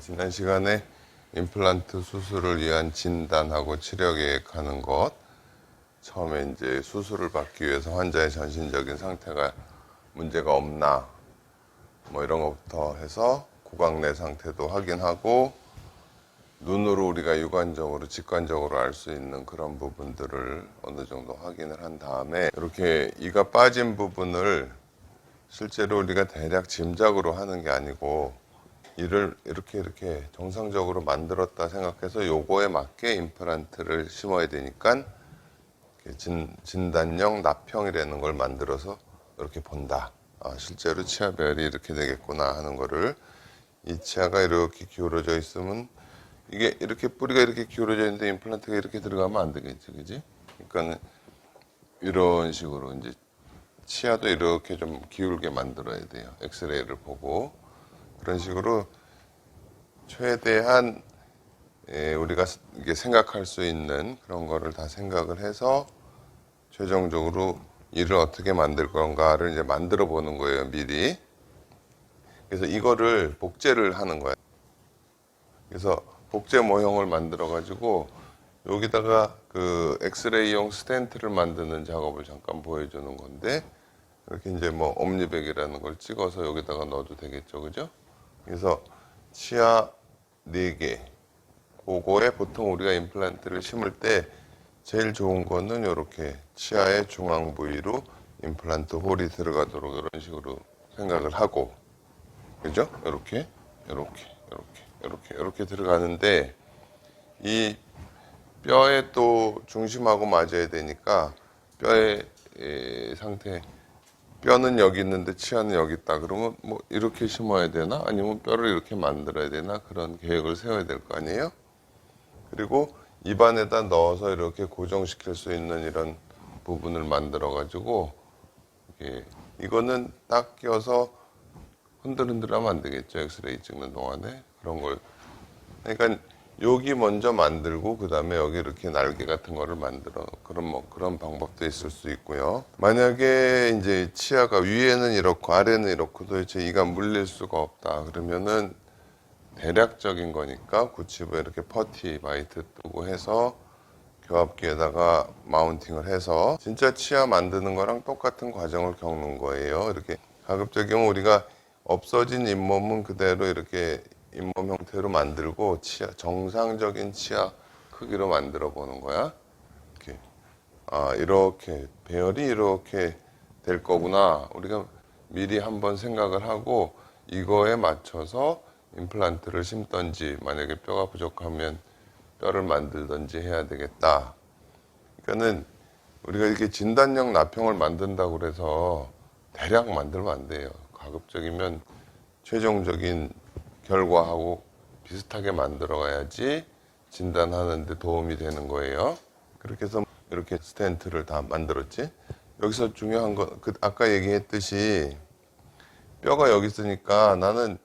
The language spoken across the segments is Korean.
지난 시간에 임플란트 수술을 위한 진단하고 치료 계획하는 것, 처음에 이제 수술을 받기 위해서 환자의 전신적인 상태가 문제가 없나 뭐 이런 것부터 해서 구강 내 상태도 확인하고 눈으로 우리가 육안적으로 직관적으로 알 수 있는 그런 부분들을 어느 정도 확인을 한 다음에 이렇게 이가 빠진 부분을 실제로 우리가 대략 짐작으로 하는 게 아니고 이를 이렇게 정상적으로 만들었다 생각해서 요거에 맞게 임플란트를 심어야 되니까 진단형 납형이라는 걸 만들어서 이렇게 본다. 실제로 치아별이 이렇게 되겠구나 하는 거를, 이 치아가 이렇게 기울어져 있으면 이게 이렇게 뿌리가 이렇게 기울어져 있는데 임플란트가 이렇게 들어가면 안 되겠지, 그지? 그러니까는 이런 식으로 이제 치아도 이렇게 좀 기울게 만들어야 돼요. 엑스레이를 보고 그런 식으로 최대한 우리가 이게 생각할 수 있는 그런 거를 다 생각을 해서 최종적으로 이를 어떻게 만들 건가를 이제 만들어 보는 거예요, 미리. 그래서 이거를 복제를 하는 거예요. 그래서 복제 모형을 만들어 가지고 여기다가 그 엑스레이용 스텐트를 만드는 작업을 잠깐 보여주는 건데, 이렇게 이제 뭐 옴니백이라는 걸 찍어서 여기다가 넣어도 되겠죠, 그죠? 그래서 치아 4개, 그거에 보통 우리가 임플란트를 심을 때 제일 좋은 거는 이렇게 치아의 중앙 부위로 임플란트 홀이 들어가도록 이런 식으로 생각을 하고, 그죠? 이렇게 들어가는데, 이 뼈의 또 중심하고 맞아야 되니까 뼈의 상태, 뼈는 여기 있는데 치아는 여기 있다 그러면 뭐 이렇게 심어야 되나 아니면 뼈를 이렇게 만들어야 되나, 그런 계획을 세워야 될 거 아니에요. 그리고 입안에다 넣어서 이렇게 고정시킬 수 있는 이런 부분을 만들어 가지고, 이거는 딱 껴서 흔들흔들하면 안 되겠죠, 엑스레이 찍는 동안에. 그런 걸, 그러니까 여기 먼저 만들고 그 다음에 여기 이렇게 날개 같은 거를 만들어, 그런 방법도 있을 수 있고요. 만약에 이제 치아가 위에는 이렇고 아래는 이렇고 도대체 이가 물릴 수가 없다 그러면은 대략적인 거니까 구치부에 이렇게 퍼티 바이트 뜨고 해서 교합기에다가 마운팅을 해서 진짜 치아 만드는 거랑 똑같은 과정을 겪는 거예요. 이렇게 가급적이면 우리가 없어진 잇몸은 그대로 이렇게 잇몸 형태로 만들고 정상적인 치아 크기로 만들어 보는 거야. 이렇게 배열이 이렇게 될 거구나. 우리가 미리 한번 생각을 하고 이거에 맞춰서 임플란트를 심던지, 만약에 뼈가 부족하면 뼈를 만들던지 해야 되겠다. 그러니까는 우리가 이렇게 진단형 납형을 만든다고 그래서 대략 만들면 안 돼요. 가급적이면 최종적인 결과하고 비슷하게 만들어 가야지 진단하는데 도움이 되는 거예요. 그렇게 해서 이렇게 스텐트를 다 만들었지. 여기서 중요한 건 아까 얘기했듯이 뼈가 여기 있으니까 나는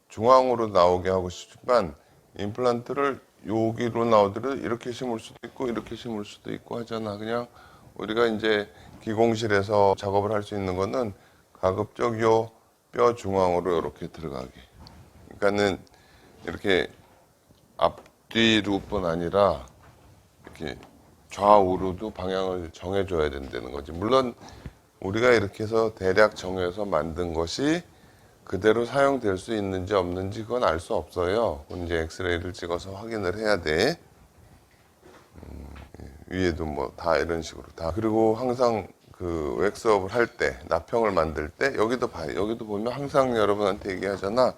중앙으로 나오게 하고 싶지만 임플란트를 여기로 나오더라도 이렇게 심을 수도 있고 이렇게 심을 수도 있고 하잖아. 그냥 우리가 이제 기공실에서 작업을 할 수 있는 거는 가급적 요 뼈 중앙으로 이렇게 들어가게. 그러니까는 이렇게 앞뒤로뿐 아니라 이렇게 좌우로도 방향을 정해줘야 된다는 거지. 물론 우리가 이렇게 해서 대략 정해서 만든 것이 그대로 사용될 수 있는지 없는지 그건 알 수 없어요. 이제 엑스레이를 찍어서 확인을 해야 돼. 위에도 뭐 다 이런 식으로 다. 그리고 항상 그 웩스업을 할 때, 납형을 만들 때 여기도 봐요. 여기도 보면 항상 여러분한테 얘기하잖아.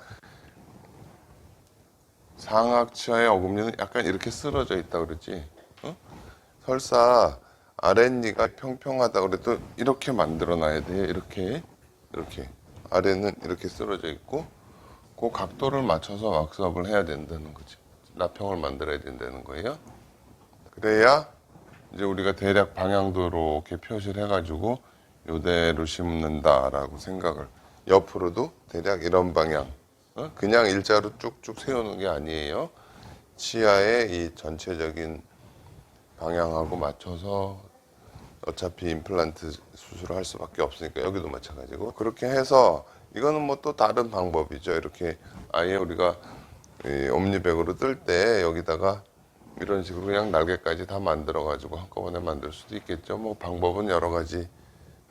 상악치아의 어금니는 약간 이렇게 쓰러져 있다 그러지. 설사 아랫니가 평평하다 그래도 이렇게 만들어 놔야 돼. 이렇게 아래는 이렇게 쓰러져 있고 그 각도를 맞춰서 왁스업을 해야 된다는 거지. 납형을 만들어야 된다는 거예요. 그래야 이제 우리가 대략 방향도 이렇게 표시를 해가지고 요대로 심는다라고 생각을, 옆으로도 대략 이런 방향, 그냥 일자로 쭉쭉 세우는 게 아니에요. 치아의 이 전체적인 방향하고 맞춰서 어차피 임플란트 수술을 할 수밖에 없으니까 여기도 마찬가지고, 그렇게 해서 이거는 뭐 또 다른 방법이죠. 이렇게 아예 우리가 이 옴니백으로 뜰 때 여기다가 이런 식으로 그냥 날개까지 다 만들어 가지고 한꺼번에 만들 수도 있겠죠. 뭐 방법은 여러 가지.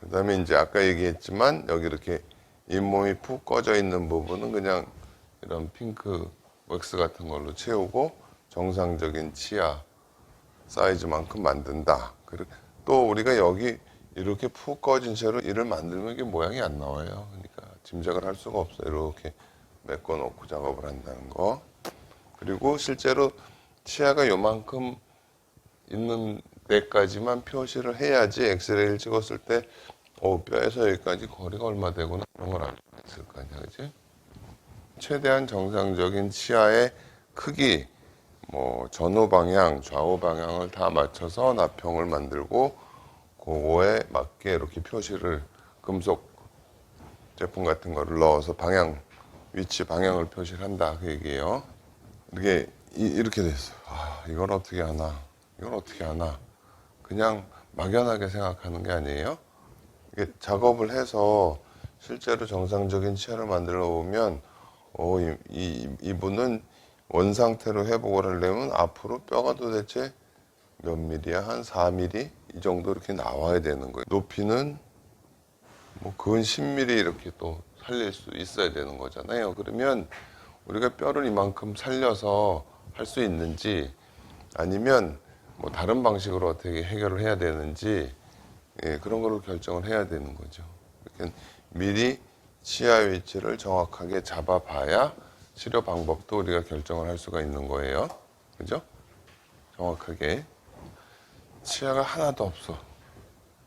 그다음에 이제 아까 얘기했지만 여기 이렇게 잇몸이 푹 꺼져 있는 부분은 그냥 이런 핑크 왁스 같은 걸로 채우고 정상적인 치아 사이즈만큼 만든다. 그리고 또 우리가 여기 이렇게 푹 꺼진 채로 이를 만들면 이게 모양이 안 나와요. 그러니까 짐작을 할 수가 없어요. 이렇게 메꿔 놓고 작업을 한다는 거. 그리고 실제로 치아가 요만큼 있는 데까지만 표시를 해야지 엑스레이를 찍었을 때 뼈에서 여기까지 거리가 얼마 되구나 그런 걸 알 수 있을 거 아니야, 그지? 최대한 정상적인 치아의 크기, 뭐 전후 방향, 좌우 방향을 다 맞춰서 나평을 만들고 그거에 맞게 이렇게 표시를 금속 제품 같은 거를 넣어서 방향, 위치 방향을 표시를 한다 그 얘기예요. 이게 이렇게 됐어. 이걸 어떻게 하나? 이걸 어떻게 하나? 그냥 막연하게 생각하는 게 아니에요. 이게 작업을 해서 실제로 정상적인 치아를 만들어 보면 이분은 원 상태로 회복을 하려면 앞으로 뼈가 도대체 몇 밀리야? 한 4mm 이 정도 이렇게 나와야 되는 거예요. 높이는 뭐 근 10mm 이렇게 또 살릴 수 있어야 되는 거잖아요. 그러면 우리가 뼈를 이만큼 살려서 할 수 있는지 아니면 뭐 다른 방식으로 어떻게 해결을 해야 되는지 그런 거를 결정을 해야 되는 거죠. 그러니까 미리 치아 위치를 정확하게 잡아봐야 치료 방법도 우리가 결정을 할 수가 있는 거예요. 그죠? 정확하게. 치아가 하나도 없어.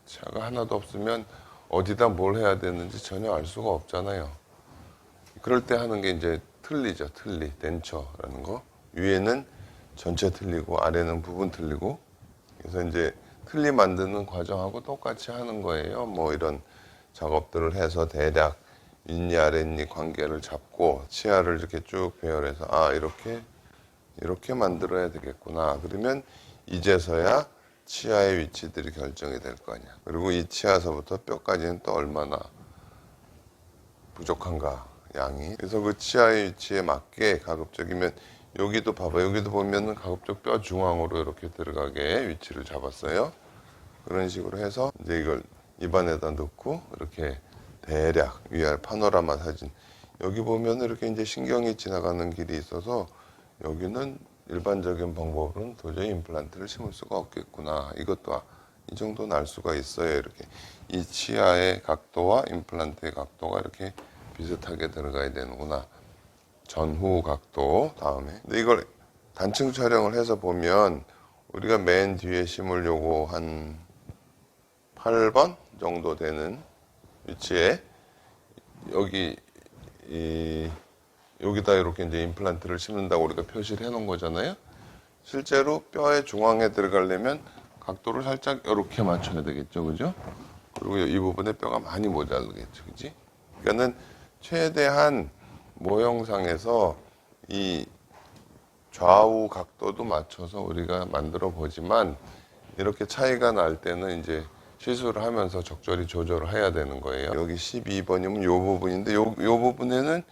치아가 하나도 없으면 어디다 뭘 해야 되는지 전혀 알 수가 없잖아요. 그럴 때 하는 게 이제 틀리죠. 틀리, 덴처라는 거. 위에는 전체 틀리고 아래는 부분 틀리고. 그래서 이제 틀리 만드는 과정하고 똑같이 하는 거예요. 뭐 이런 작업들을 해서 대략 윗니 아랫니 관계를 잡고 치아를 이렇게 쭉 배열해서 이렇게 만들어야 되겠구나. 그러면 이제서야 치아의 위치들이 결정이 될 거 아니야. 그리고 이 치아서부터 뼈까지는 또 얼마나 부족한가 양이. 그래서 그 치아의 위치에 맞게 가급적이면 여기도 봐봐. 여기도 보면은 가급적 뼈 중앙으로 이렇게 들어가게 위치를 잡았어요. 그런 식으로 해서 이제 이걸 입안에다 넣고 이렇게 대략 위아래 파노라마 사진. 여기 보면 이렇게 이제 신경이 지나가는 길이 있어서 여기는 일반적인 방법으로는 도저히 임플란트를 심을 수가 없겠구나. 이것도 이 정도는 알 수가 있어요. 이렇게 이 치아의 각도와 임플란트의 각도가 이렇게 비슷하게 들어가야 되는구나. 전후 각도 다음에. 근데 이걸 단층 촬영을 해서 보면 우리가 맨 뒤에 심으려고 한 8번 정도 되는 위치에 여기다 이렇게 이제 임플란트를 심는다고 우리가 표시를 해 놓은 거잖아요. 실제로 뼈의 중앙에 들어가려면 각도를 살짝 이렇게 맞춰야 되겠죠. 그죠? 그리고 이 부분에 뼈가 많이 모자르겠죠. 그지? 그러니까는 최대한 모형상에서 이 좌우 각도도 맞춰서 우리가 만들어 보지만 이렇게 차이가 날 때는 이제 시술을 하면서 적절히 조절을 해야 되는 거예요. 여기 12번이면 요 부분인데 요 부분에는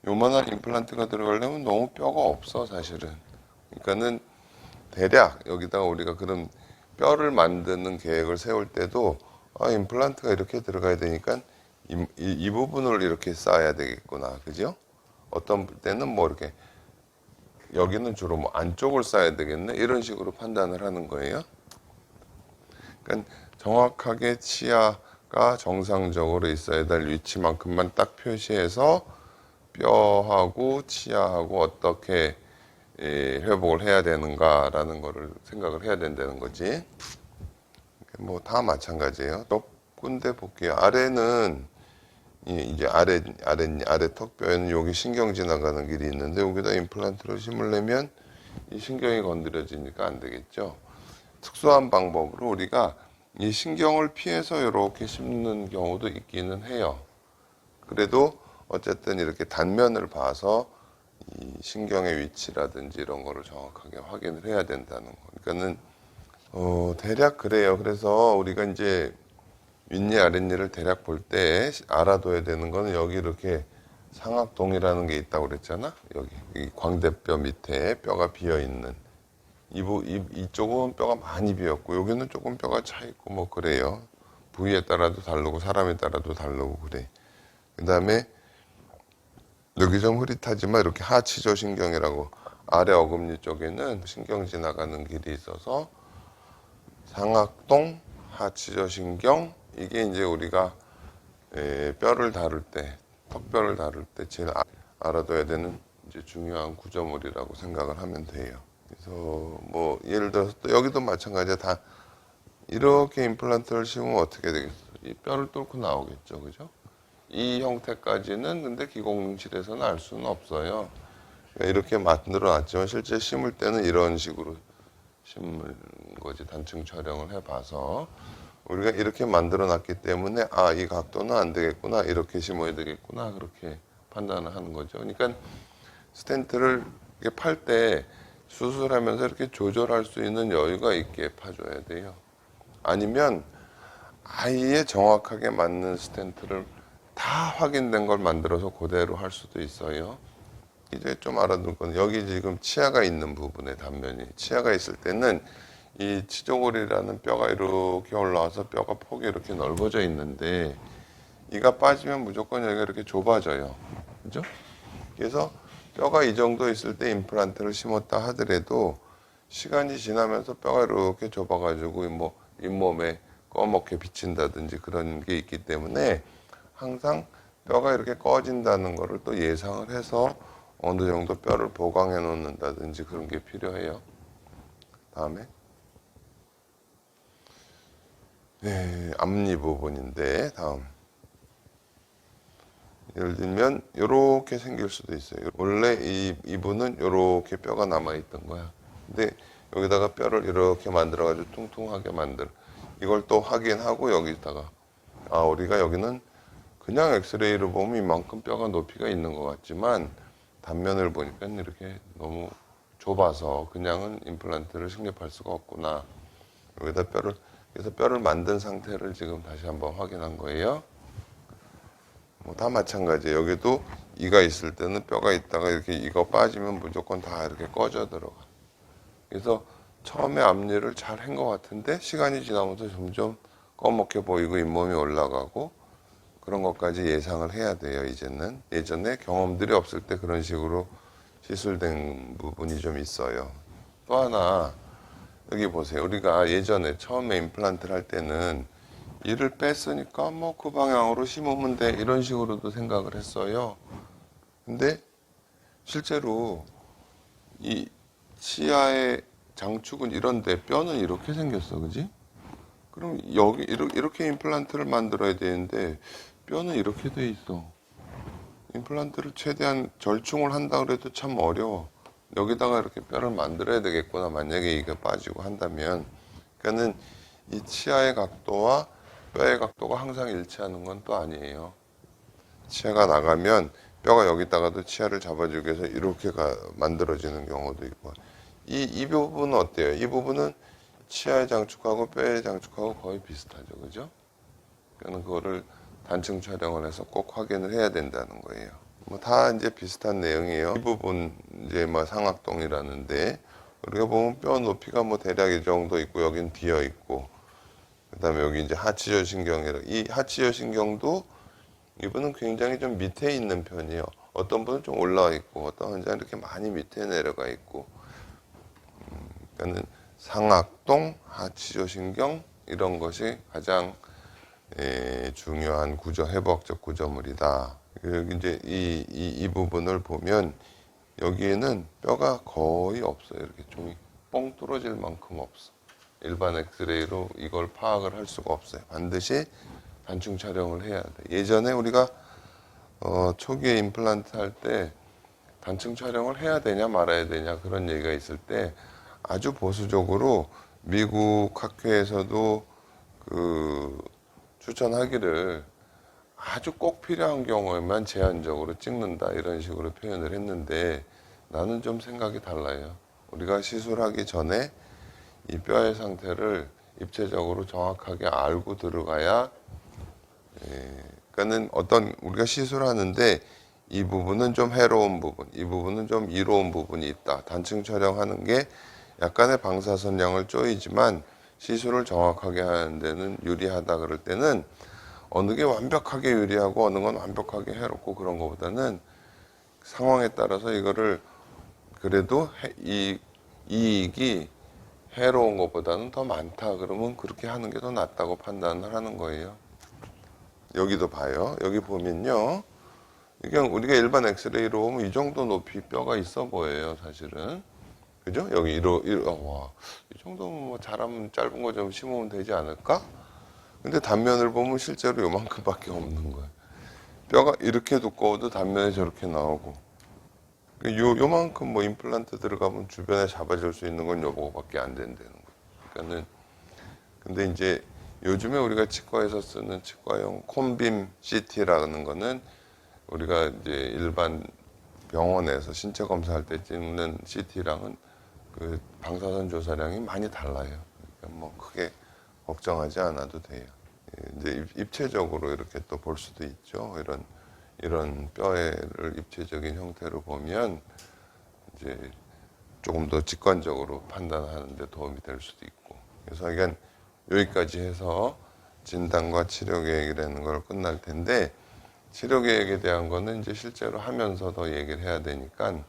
요만한 임플란트가 들어가려면 너무 뼈가 없어 사실은. 그러니까는 대략 여기다가 우리가 그런 뼈를 만드는 계획을 세울 때도 임플란트가 이렇게 들어가야 되니까 이 부분을 이렇게 쌓아야 되겠구나. 그죠? 어떤 때는 뭐 이렇게 여기는 주로 뭐 안쪽을 쌓아야 되겠네. 이런 식으로 판단을 하는 거예요. 그러니까 정확하게 치아가 정상적으로 있어야 될 위치만큼만 딱 표시해서 뼈하고 치아하고 어떻게 회복을 해야 되는가라는 거를 생각을 해야 된다는 거지. 뭐 다 마찬가지예요. 몇 군데 볼게요. 아래는 이제 아래 턱뼈에는 여기 신경 지나가는 길이 있는데 여기다 임플란트를 심으려면 이 신경이 건드려지니까 안 되겠죠. 특수한 방법으로 우리가 이 신경을 피해서 이렇게 심는 경우도 있기는 해요. 그래도 어쨌든 이렇게 단면을 봐서 이 신경의 위치라든지 이런 거를 정확하게 확인을 해야 된다는 거. 그러니까는 대략 그래요. 그래서 우리가 이제 윗니 아랫니를 대략 볼 때 알아둬야 되는 거는 여기 이렇게 상악동이라는 게 있다고 그랬잖아. 여기 이 광대뼈 밑에 뼈가 비어 있는 이쪽은 뼈가 많이 비었고 여기는 조금 뼈가 차 있고 뭐 그래요. 부위에 따라도 다르고 사람에 따라도 다르고 그래. 그다음에 여기 좀 흐릿하지만 이렇게 하치조신경이라고 아래 어금니 쪽에는 신경 지나가는 길이 있어서 상악동, 하치조신경 이게 이제 우리가 뼈를 다룰 때, 턱뼈를 다룰 때 제일 알아둬야 되는 이제 중요한 구조물이라고 생각을 하면 돼요. 그래서 뭐 예를 들어서 또 여기도 마찬가지야. 다 이렇게 임플란트를 심으면 어떻게 되겠어? 이 뼈를 뚫고 나오겠죠, 그죠? 이 형태까지는 근데 기공실에서는 알 수는 없어요. 그러니까 이렇게 만들어 놨지만 실제 심을 때는 이런 식으로 심을 거지. 단층 촬영을 해봐서 우리가 이렇게 만들어 놨기 때문에 아, 이 각도는 안 되겠구나, 이렇게 심어야 되겠구나, 그렇게 판단을 하는 거죠. 그러니까 스텐트를 팔 때 수술하면서 이렇게 조절할 수 있는 여유가 있게 파줘야 돼요. 아니면 아예 정확하게 맞는 스텐트를 다 확인된 걸 만들어서 그대로 할 수도 있어요. 이제 좀 알아둘 건 여기 지금 치아가 있는 부분의 단면이 치아가 있을 때는 이 치조골이라는 뼈가 이렇게 올라와서 뼈가 폭이 이렇게 넓어져 있는데 이가 빠지면 무조건 여기가 이렇게 좁아져요. 그죠? 그래서 뼈가 이 정도 있을 때 임플란트를 심었다 하더라도 시간이 지나면서 뼈가 이렇게 좁아가지고 뭐 잇몸에 꺼멓게 비친다든지 그런 게 있기 때문에 항상 뼈가 이렇게 꺼진다는 거를 또 예상을 해서 어느 정도 뼈를 보강해 놓는다든지 그런 게 필요해요. 다음에 앞니 부분인데 다음 예를 들면 이렇게 생길 수도 있어요. 원래 이분은 이렇게 뼈가 남아 있던 거야. 근데 여기다가 뼈를 이렇게 만들어 가지고 퉁퉁하게 만들. 이걸 또 확인하고 여기다가 아, 우리가 여기는 그냥 엑스레이로 보면 이만큼 뼈가 높이가 있는 것 같지만 단면을 보니까 이렇게 너무 좁아서 그냥은 임플란트를 식립할 수가 없구나. 여기다 그래서 뼈를 만든 상태를 지금 다시 한번 확인한 거예요. 뭐 다 마찬가지예요. 여기도 이가 있을 때는 뼈가 있다가 이렇게 이가 빠지면 무조건 다 이렇게 꺼져 들어가. 그래서 처음에 앞니를 잘 한 것 같은데 시간이 지나면서 점점 꺼멓게 보이고 잇몸이 올라가고 그런 것까지 예상을 해야 돼요. 이제는 예전에 경험들이 없을 때 그런 식으로 시술된 부분이 좀 있어요. 또 하나 여기 보세요. 우리가 예전에 처음에 임플란트를 할 때는 이를 뺐으니까 뭐 그 방향으로 심으면 돼 이런 식으로도 생각을 했어요. 근데 실제로 이 치아의 장축은 이런데 뼈는 이렇게 생겼어, 그지? 그럼 여기 이렇게 임플란트를 만들어야 되는데 뼈는 이렇게 돼 있어. 임플란트를 최대한 절충을 한다 그래도 참 어려워. 여기다가 이렇게 뼈를 만들어야 되겠구나. 만약에 이게 빠지고 한다면. 그러니까는 이 치아의 각도와 뼈의 각도가 항상 일치하는 건 또 아니에요. 치아가 나가면 뼈가 여기다가도 치아를 잡아주기 위해서 이렇게 만들어지는 경우도 있고. 이 부분은 어때요? 이 부분은 치아의 장축하고 뼈의 장축하고 거의 비슷하죠. 그죠? 그러니까 그거를 단층 촬영을 해서 꼭 확인을 해야 된다는 거예요. 뭐 다 이제 비슷한 내용이에요. 이 부분 이제 뭐 상악동이라는데 우리가 보면 뼈 높이가 뭐 대략 이 정도 있고 여긴 비어 있고 그다음에 여기 이제 하치저 신경이라 이 하치저 신경도 이분은 굉장히 좀 밑에 있는 편이에요. 어떤 분은 좀 올라와 있고 어떤 환자는 이렇게 많이 밑에 내려가 있고 그러니까는 상악동, 하치저 신경 이런 것이 가장 중요한 회복적 구조물이다. 여기 이제 이 부분을 보면 여기에는 뼈가 거의 없어요. 이렇게 종이 뻥 뚫어질 만큼 없어. 일반 엑스레이로 이걸 파악을 할 수가 없어요. 반드시 단층 촬영을 해야 돼. 예전에 우리가 초기에 임플란트 할 때 단층 촬영을 해야 되냐 말아야 되냐 그런 얘기가 있을 때 아주 보수적으로 미국 학회에서도 추천하기를 아주 꼭 필요한 경우에만 제한적으로 찍는다 이런 식으로 표현을 했는데 나는 좀 생각이 달라요. 우리가 시술하기 전에 이 뼈의 상태를 입체적으로 정확하게 알고 들어가야 그러니까는 어떤 우리가 시술하는데 이 부분은 좀 해로운 부분, 이 부분은 좀 이로운 부분이 있다. 단층 촬영하는 게 약간의 방사선량을 쪼이지만 시술을 정확하게 하는 데는 유리하다 그럴 때는 어느 게 완벽하게 유리하고 어느 건 완벽하게 해롭고 그런 것보다는 상황에 따라서 이거를 그래도 이익이 해로운 것보다는 더 많다 그러면 그렇게 하는 게 더 낫다고 판단을 하는 거예요. 여기도 봐요. 여기 보면요. 이게 우리가 일반 엑스레이로 보면 이 정도 높이 뼈가 있어 보여요, 사실은. 그죠? 여기 와, 이 정도면 뭐 잘하면 짧은 거 좀 심으면 되지 않을까? 근데 단면을 보면 실제로 요만큼밖에 없는 거예요. 뼈가 이렇게 두꺼워도 단면에 저렇게 나오고. 요만큼 뭐 임플란트 들어가면 주변에 잡아줄 수 있는 건 요거밖에 안 된다는 거예요. 그러니까는, 근데 이제 요즘에 우리가 치과에서 쓰는 치과용 콘빔 CT라는 거는 우리가 이제 일반 병원에서 신체 검사할 때 찍는 CT랑은 그 방사선 조사량이 많이 달라요. 그러니까 뭐 크게 걱정하지 않아도 돼요. 이제 입체적으로 이렇게 또 볼 수도 있죠. 이런 뼈를 입체적인 형태로 보면 이제 조금 더 직관적으로 판단하는 데 도움이 될 수도 있고. 그래서 이건 여기까지 해서 진단과 치료 계획이라는 걸 끝날 텐데 치료 계획에 대한 거는 이제 실제로 하면서 더 얘기를 해야 되니까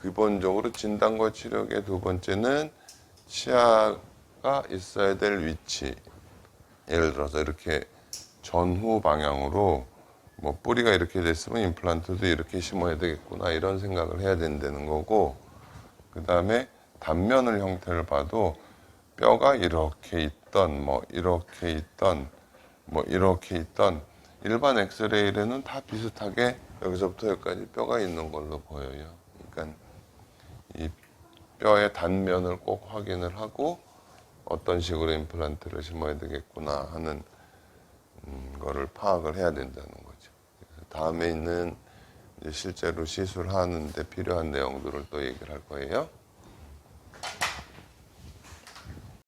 기본적으로 진단과 치료 계획 두 번째는 치아가 있어야 될 위치. 예를 들어서 이렇게 전후 방향으로 뭐 뿌리가 이렇게 됐으면 임플란트도 이렇게 심어야 되겠구나 이런 생각을 해야 된다는 거고 그 다음에 단면을 형태를 봐도 뼈가 이렇게 있던 뭐 이렇게 있던 뭐 이렇게 있던 일반 엑스레이에는 다 비슷하게 여기서부터 여기까지 뼈가 있는 걸로 보여요. 그러니까 이 뼈의 단면을 꼭 확인을 하고 어떤 식으로 임플란트를 심어야 되겠구나 하는 거를 파악을 해야 된다는 거죠. 그래서 다음에 있는 이제 실제로 시술하는데 필요한 내용들을 또 얘기를 할 거예요.